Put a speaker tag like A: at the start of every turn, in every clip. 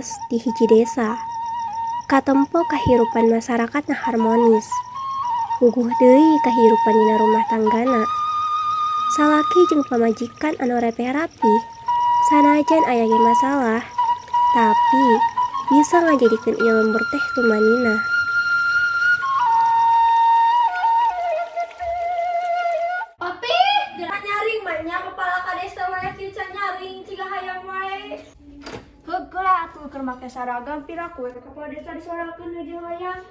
A: miyos di hiji desa. Katempo kahirupan masyarakat na harmonis. Puguh deui kahirupan dina rumah tanggana. Salaki jeung pamajikan anu rapi-rapi, sanajan aya ge masalah, tapi bisa ngajadikeun ieu lembur teh tumanina.
B: Papi, gerak nyaring banyak kepala kades teh wae kieu can nyaring ciga hayang wae. Heug lah atuh keur make saragam piraku we kepala desa disorakeun heuh hayang.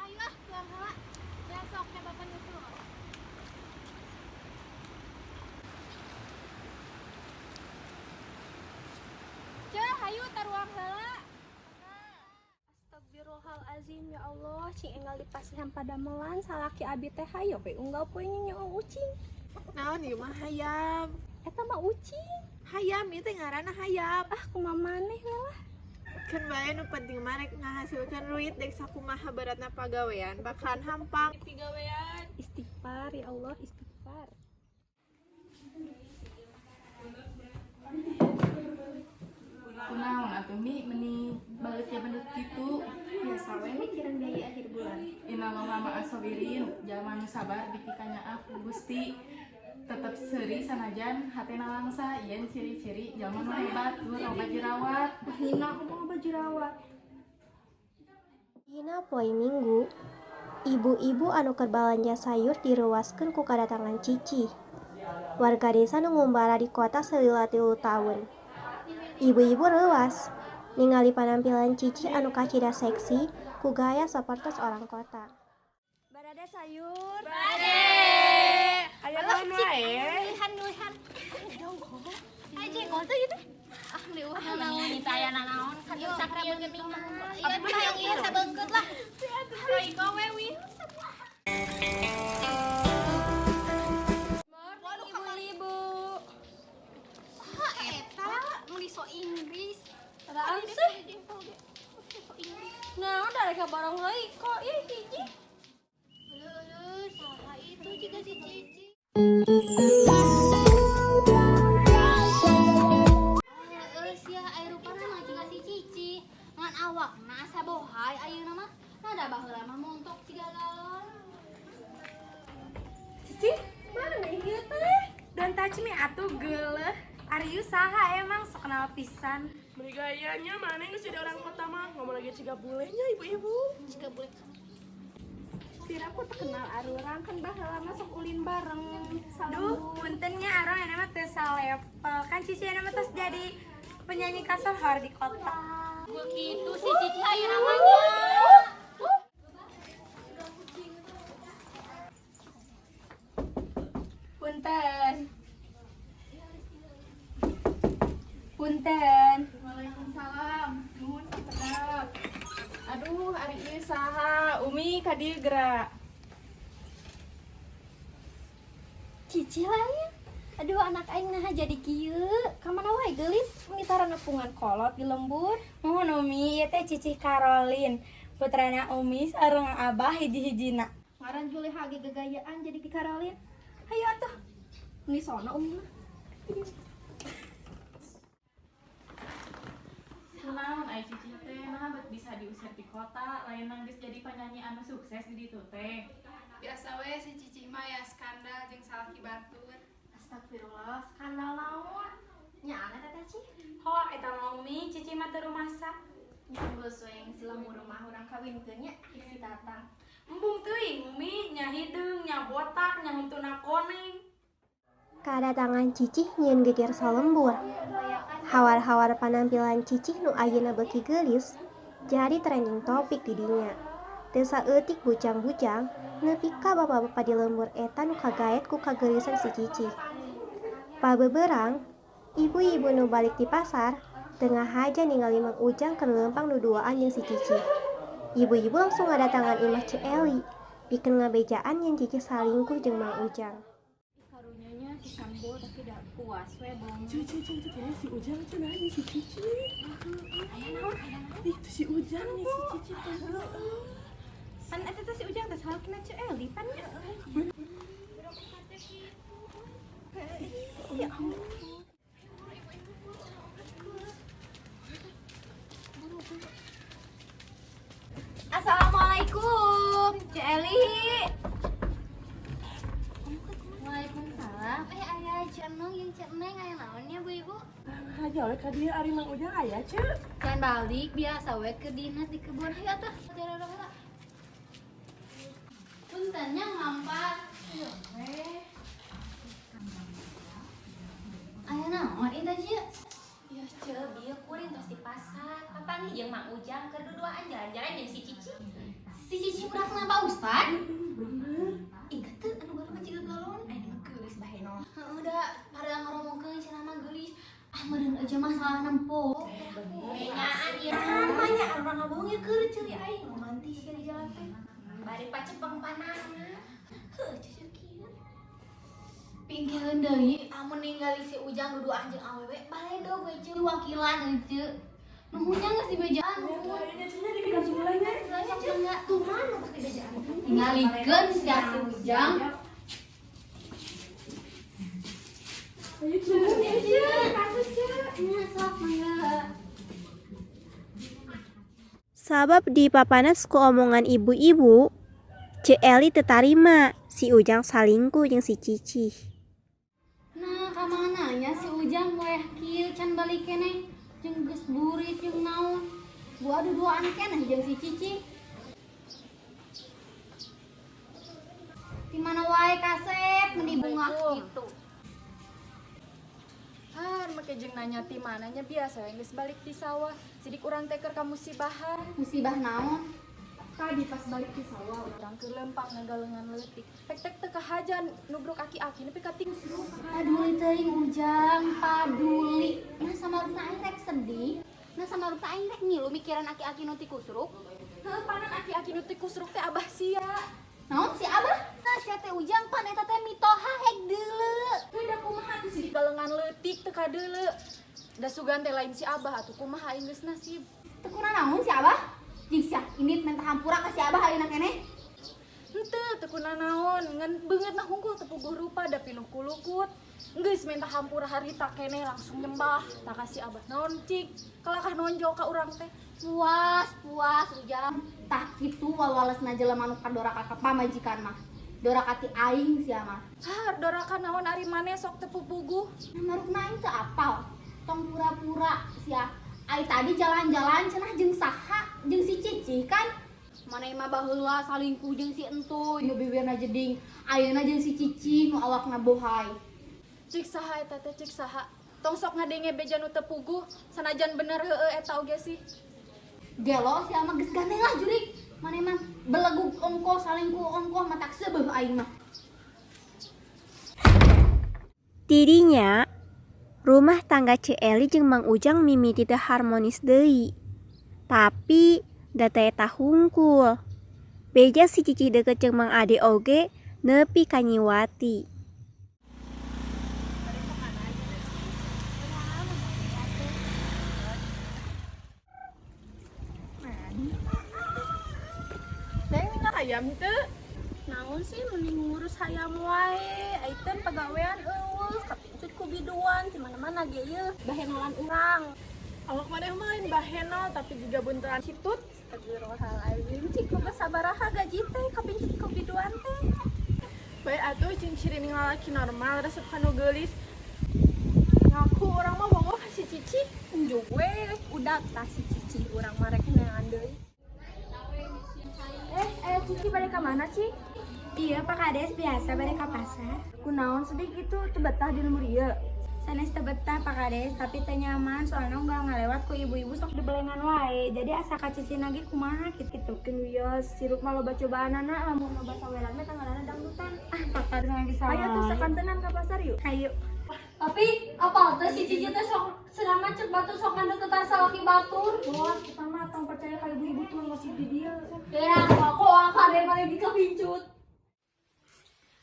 C: Ayolah, keluar heula. Besok teh bapak nyusul. Ceh, hayu taruang heula.
B: Astagfirullahalazim ya Allah, cing enggal dipasihan pada melan salaki abi teh hayo we unggal poe nyoong ucing.
D: Naon ieu mah hayam.
B: Eta mah ucing.
D: Hayam ieu teh ngaranna hayam.
B: Ah kumaha maneh lah.
D: Keun bae nu penting mah rek ngahasilkeun duit dek sakumaha beratna pagawean bakalan hampang.
B: Pigawean istighfar ya Allah, istighfar.
E: Kunaon atuh Mi meni balik ya bener gitu.
B: Biasa we mikiran biaya akhir bulan.
E: Inallah ma asobirin, jalma nu sabar dipikanya aku Gusti. Tetep seuri sanajan hatena langsa, ieun ciri-ciri jalma nu hebat, tur obat jerawat.
B: Hina aku mau baju rawat.
A: Dina poe Minggu, ibu-ibu anu keur balanja sayur direuwaskeun ku kadatangan Cici. Warga desa nu ngumbara di kota salila 3 taun. Ibu-ibu reuwas ningali penampilan Cici anu kacida seksi ku gaya sapertos orang kota.
B: Barade sayur.
D: Aya naon wae?
C: Nulihan. Aja kontol gitu. Ah, liuh naon ini taya naon kan sakra beung geuning mah. Iya mah yang ieu sabeungkeut lah. Roy kowe wi.
B: Ibu-ibu.
C: Ha eta meuli so Inggris.
B: Raan sih. Nah, udah reka barang lagi kok ieu hiji.
C: Leuh, saha itu juga si Cici. Sia aya rupana mah juga si Cici. Ngan awakna asa bohay ayeuna mah. Nada baheula mah montok ciga galon.
D: Cici, mana ieu teh? Don't touch me atuh geuleuh. Ari you saha emang sok kenal pisan.
F: Beri gayanya mana yang jadi orang kota mah ngomong lagi ciga bulenya ibu-ibu.
C: Ciga boleh
D: Piraku terkenal arurang kan baheula mah sok ulin bareng. Duh, puntennya arang ena mah teu salepel. Kan Cici ena mah tos jadi penyanyi kasohor di kota.
C: begitu si Cici ayeuna mah nya.
D: Punten. Punten.
E: Waalaikumsalam. Nuhun sedap. Aduh, ari ieu saha? Umi ka dieu geura.
B: Cici lain. Aduh anak aing nah jadi kieu. Ka mana wae geulis ngitara nepungan kolot di lembur.
D: Nuhun Umi, ieu teh Cici Karolin. Putrana Umi sareng Abah hiji-hijina.
B: Ngaran Juli hage gegayaan jadi di Karolin. Hayu atuh. Ini sono umi mah.
E: Kunaon ai Cici teh nah bet bisa diusir di kota, lain geus jadi penyanyi anu sukses di ditu teh.
G: Biasa we si Cici mah ya skandal jeung salaki batur.
B: Astagfirullah, skandal naon? Nya aneh teh Ci.
D: Hoa eta mah Umi, Cici mah teu rumasa.
B: Geus we yang silembur rumah urang kawinkeun nya si Tatang.
D: Embung teuing Umi, nya hideung, nya botak, nya hentuna koneng.
A: Kadatangan Cici nyieun geger salembur. Hawar-hawar penampilan Cici nu ayeuna beuki geulis jadi trending topik di dinya. Teu saeutik bujang-bujang nepi ka bapak-bapak di lembur eta nu kagaet ku kageurisan si Cici. Pabeberang, ibu-ibu nu balik di pasar tengah haja ningali Mang Ujang keur leumpang nu duaan jeung si Cici. Ibu-ibu langsung ngadatangan Imah Ceeli, pikeun ngabejaan yen Cici salingkuh jeung Mang Ujang.
B: Karunyanya si Sambo tapi dah puas we bong.
F: Cici kayaknya si Ujang itu nanya si Cici. Itu si Ujang nih si Cici teh.
D: Kan eta teh si Ujang teh salah kena Ceu Eli pan nya. Ya ampun. Assalamualaikum, Ceu Eli.
C: Waalaikumsalam. Aya Ceu Nong yang Ceu Neng aya naonnya Bu Ibu?
F: Haja oleh ka dieu ari Mang Ujang aya Ceu.
C: Can balik biasa we ke dinas di kebun hayu atuh. Puntennya ngampat. Aya naon eta Ceu?
H: Ya Ceu, bieu kuring tos di pasar. Papanggih jeung Mang Ujang keur duduaan jalan-jalan jeung si Cici.
C: Si Cici udah kenapa Ustad? Ingat tuh anu baru majiga galon.
H: Mah geulis bae no.
C: Udah pada ngomongkeun cenah mah geulis. Ah meureun aja masalah nempo.
H: Nyaan ieu.
C: Namanya orang ngabong ya keur ceuli aing romantis ya di jalan teh.
H: Bari pacepeng panangna.
C: Heuh cucu kieu. Pingkeun deui amun ningali si Ujang duduan jeung awewe baledo we ceuli wakilan heuh. Nuhunnya geus di bejaan.
F: Ini cenah dikasih mulainya.
C: Enggak tuh mana pas di bejaan. Tingalikeun si Ujang.
F: Ayo Ceu.
A: Sabab di papanas ku omongan ibu-ibu, Ceu Eli teu tarima si Ujang salingkuh jeung si Cici.
C: Nah, kamananya si Ujang moeh kieu can balik keneh jeung geus burit jeung naon. Gua duduaan keneh jeung si Cici. Di mana wae kasep meni bunga kitu.
E: Make jeung nanya ti mananya biasa we geus balik di sawah. Sidik urang teh keur ka musibahan.
C: Musibah naon?
E: Tadi pas balik di sawah urang keur lempang ngagalengan leutik. Tek-tek teu kahajan nubruk aki-aki nepi ka ting.
C: Paduli teuing Ujang, paduli. Nah samarutna aing rek sedih. Nah samarutna aing rek ngilu mikiran aki-aki nu ti kusruk.
E: Heuh panan aki-aki nu teh kusruk teh Abah sia.
C: Naon si Abah? Nah sia teh Ujang pan eta teh mitoha hek deuleu.
E: Heuh da kumaha tuh sidik galengan leutik teu kadeuleu. Da sugan teh lain si Abah atuh kumaha aing geus nasib.
C: Teu kurang naon si Abah? Jeung sia indit minta hampura ka si Abah ayeuna keneh.
E: Henteu teu kuna naon, ngan beungeut nah hungkul teu puguh rupa da pinuh kulukut. Geus minta hampura harita keneh langsung nyembah. Tak kasih Abah naon cik, kalakah nonjol ka urang teh.
C: Puas Ujang. Tah kitu walwalesna jelema nu kadoraka ka pamajikan mah. Doraka ti aing sia mah.
E: Har doraka naon ari maneh sok teu puguh.
C: Namarukna aing teu apal. Tong pura-pura sia. Ai tadi jalan-jalan cenah jeung saha? Jeung si Cici kan? Maneh mah baheula salingkuh jeung si Entuy. Nu bibirna jeding. Ayeuna jeung si Cici nu awakna bohay.
E: Cik saha eta teh cik saha? Tong sok ngadenge beja nu teu puguh, sanajan bener heueuh eta oge sih.
C: Gelo sia mah geus gandeng lah jurig. Maneh mah belegug ongkoh salingkuh ongkoh matak seubeuh aing mah.
A: Tidinya, rumah tangga Ceu Eli jeung Mang Ujang mimiti teu harmonis deui. Tapi da teh eta hungkul. Beja si Cici deukeut jeung Mang Ade oge nepi ka nyiwati.
F: Neng minta ayam teu? Naon sih mending ngurus hayam wae. Aiteun pagawean eueuh, kapincut ku biduan di mana-mana ge ieu bahenolan urang. Awak maneh mah lain bahenol tapi juga bunteran situt. Astagfirullahalazim. Cik boga sabaraha gaji teh kapincut ku biduan teh. Bae atuh jeung cirining lalaki normal resep kanu geulis. Ngaku urang mah bogoh ka si Cici. Unjuk we udah tah si Cici urang mah rek neangan deui.
B: Cici balik ke mana, Ci?
D: Iya Pak Kades biasa balik ka pasar.
B: Kunaon sedih gitu, teu betah di lembur ieu.
D: Sanes teu betah Pak Kades tapi teu nyaman soalnya enggak ngalewat ku ibu-ibu sok dibelengan wae. Jadi asa ka Cici lagi kumaha kitu.
B: Keun ya sirup mah loba cobaanana lamun loba sawelan mah tanggalana dangdutan.
D: Pak Kades mah bisa.
B: Ayo tuh sakantenan ka pasar yuk.
D: Hayu.
B: Tapi apa teh si Cici teh sok selama cek batu sok ngandeketan salaki batur. Bos, kita mah tong percaya ka ibu-ibu tuh ngosip di dieu. Ya, kok akade mah di kapincut.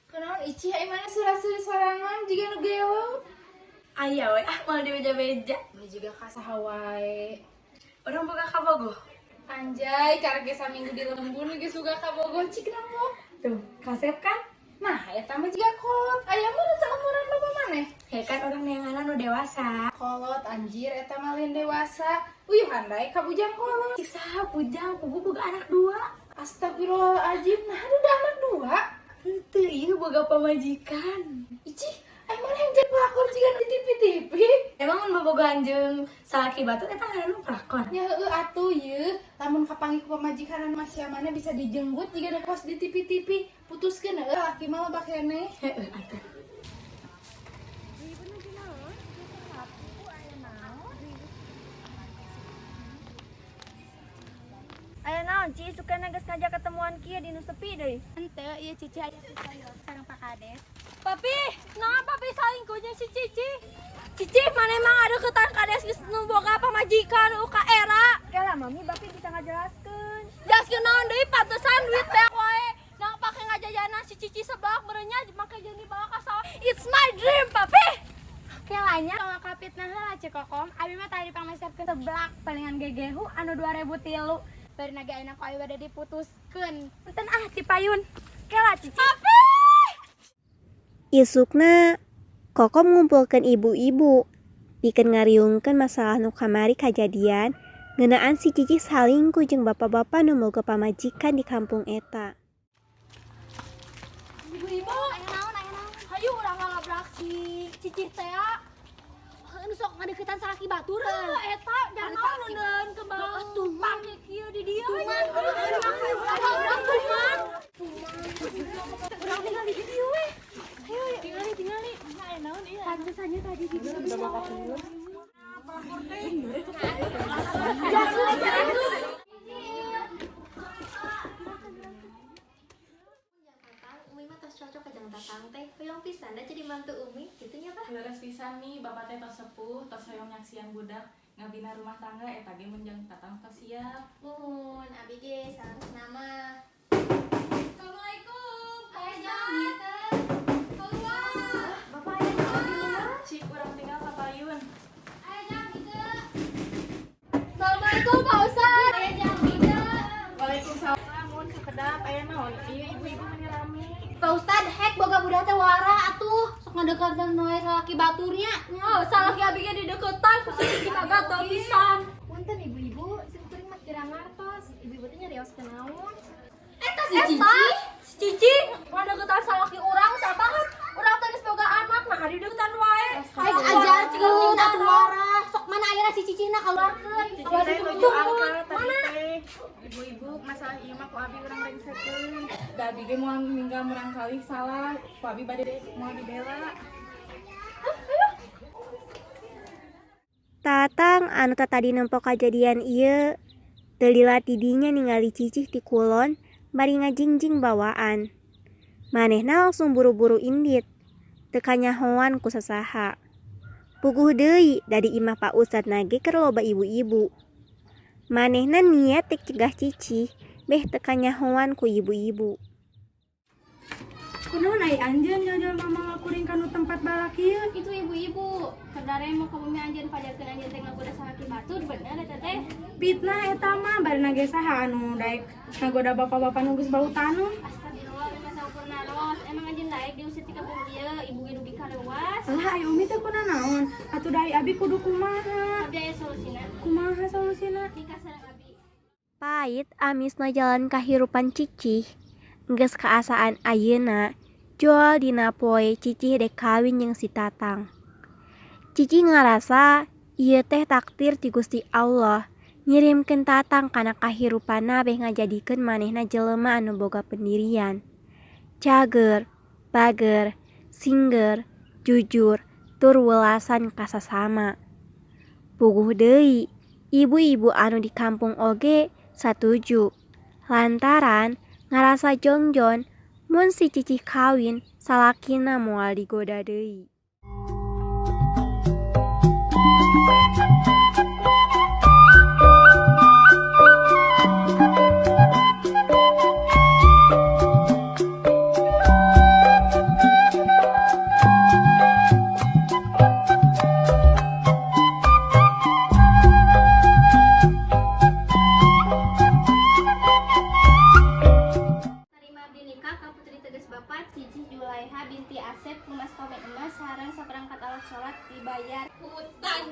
G: Kenaon Ici ai mana surasuri sorangan jiga nu geewew.
D: Aya we mau di beja-beja.
G: Ini juga kasaha wae.
D: Urang boga kabogoh.
G: Anjay, karena saminggu di lembur nih suka kabogoh cik namo. Tuh, kasep kan? Nah, eta mah jiga kolot. Aya mah nu saumuran loba maneh.
D: Ya kan orang neangan nu dewasa.
G: Kolot anjir eta mah lain dewasa. Uyuh handai ka bujang kolot.
D: Cik saha bujang, pugu boga anak 2.
G: Astagfirullahaladzim, nah udah anak 2.
D: Henteu ieu boga pamajikan.
G: Icih, emang yang jadi pelakor jika di TV-TV.
D: Emang mun bobogohan jeung salaki batu eta ngaranna prakon.
G: Ya atuh ye, lamun kapanggih ku pamajikanan Mas Yamana bisa dijenggut jika ada kos di TV-TV. Putuskeun laki mah loba keneh.
D: Heeh atuh.
B: Aya naon Ci, suka geus ngajak ketemuan kieu di nu sepi deui.
C: Henteu ieu Cici aya sareng Pak Kades.
B: Papi, naon papi salingkuh jeung si Cici? Cici mana emang ada ketan kades geus nu boga pamajikan ka era. Ya mami papi bisa ngajelaskeun. Jelaskeun naon deui pantesan duit teh wae. Nang pake ngajajana si Cici seblak merenya make jeung dibawa ka sawah. It's my dream, papi.
C: Kelanya kalau kapitna heula cek kokom, abi mah tadi pangmesepkeun seblak palingan gegehu anu 2003. Bari naga ayeuna ku aya bade diputuskeun.
B: Punten ti payun. Kela Cici. Papi.
A: Isukna Kokom ngumpulkeun ibu-ibu pikeun ngariungkeun masalah nu kamari kajadian ngeunaan si Cici salingkuh jeung bapak-bapak nu boga pamajikan di kampung eta.
B: Ibu-ibu,
C: Aya naon?
B: hayu urang ngalabrak si Cici teh.
C: Anu sok ngadeukeutan salaki batur.
B: Eta jangan naon nundeun ke bawah. Pake kieu di dia. Tuman. Urang tinggal di video we. Ayo tinggali. Aya naon ieu? Pantesannya tadi di video bisa.
H: Umi mah tos cocok kajang tatang teh. Hoyong pisan da jadi mantu Umi, gitu nya Pak.
E: Leres pisan nih, bapak teh tos sepuh, tos hoyong nyaksian budak ngabina rumah tangga eta ge mun jeung tatang tos siap.
H: Mun abi ge salah nama.
B: Assalamualaikum.
H: Ayah
B: Keluar. Bapak aya di luar.
E: Cik urang tinggal ka payun.
B: Assalamualaikum Pak Ustaz.
E: Waalaikumsalam, mun sakedap aya naon? Ieu ibu-ibu menyelami.
C: Pak Ustad, hek boga budak teh wara atuh. Sok ngadeukeutan noe salaki baturnya.
B: Oh, salah ki abi ge di deukeutan ku si Cici mah gatel pisan.
G: Punten ibu-ibu, simkuring mah kira ngartos. Ibu-ibu teh nyarios kenaon?
B: Eta si Cici mah deukeutan salaki urang sabanget. Urang teh geus boga anak nah di deukeutan wae.
C: Ayo ajarkeun atuh wara. Sok mana ayeuna si Cicina kaluarkeun.
F: Saya nuju angka tadi teh. Ibu-ibu masalah ieu mah ku abi urang rengsekeun. Da abi ge moal ninggal murang kali salah. Ku abi bade moal dibela.
A: Tatang anu tadi nempo kajadian ieu teu lila tidinya ningali Cicih ti kulon bari ngajingjing bawaan. Manehna langsung buru-buru indit teu kanyahoan ku sasaha. Puguh deui dari imah Pak Ustad nage keur loba ibu-ibu. Manehna niat tek cegah Cicih beh teu kanyahoan ku ibu-ibu.
B: Kunaon ai anjeun nyojol mama ngakuring kanu tempat balak ieu?
C: Itu ibu-ibu. Kedare mau ka bumi anjeun pajarkeun anjeun teh ngagoda salaki batur bener eta teh.
B: Fitnah eta mah barina ge saha anu daek ngagoda bapak-bapak nu geus bautanu.
C: Astagfirullah, bima sampurna ros. Emang anjeun daek diusir ti kampung ieu, ibu ge dugi karewas.
B: Alah ayo umi teh kunaon naon? Atuh dari abi kudu kumaha?
C: Abi aya solusina.
B: Kumaha solusina?
C: Nikah sareng abi.
A: Pait amisna jalan kahirupan Cicih geus kaasaan ayeuna jual dina poe Cicih dek kawin jeung si Tatang. Cicih ngarasa ieu teh takdir ti Gusti Allah ngirimkeun Tatang kana kahirupanna beh ngajadikeun manehna jelema anu boga pendirian, cager, bager, singger, jujur, tur welasan ka sasama. Puguh deui ibu-ibu anu di kampung oge satuju lantaran ngarasa jongjon mun si Cicih kawin salakina moal digoda deui.
D: dibayar
C: Hutan.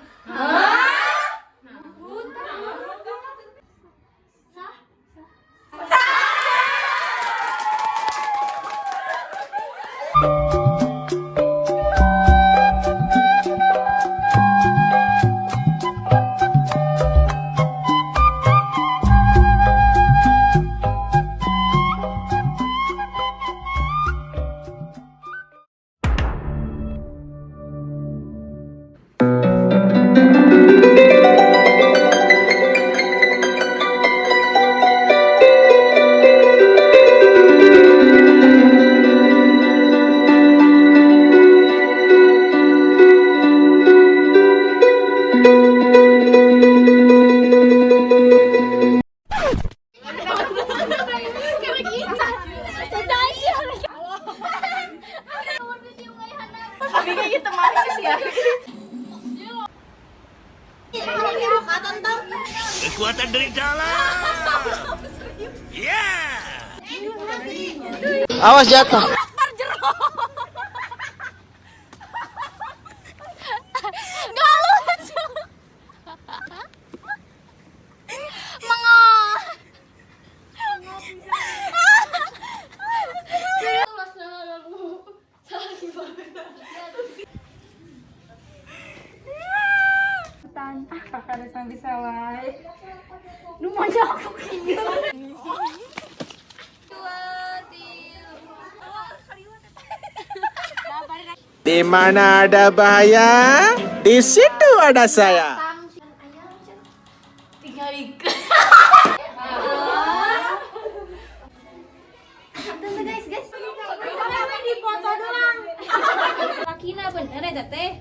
I: Kekuatan dari dalam. Ya.
J: Awas jatuh.
C: Gak lucu. Mengok.
D: kakak ada bisa wae.
J: Di mana ada bahaya, di situ ada saya.
C: Tinggal ikut.
B: Lakina bener ya teh.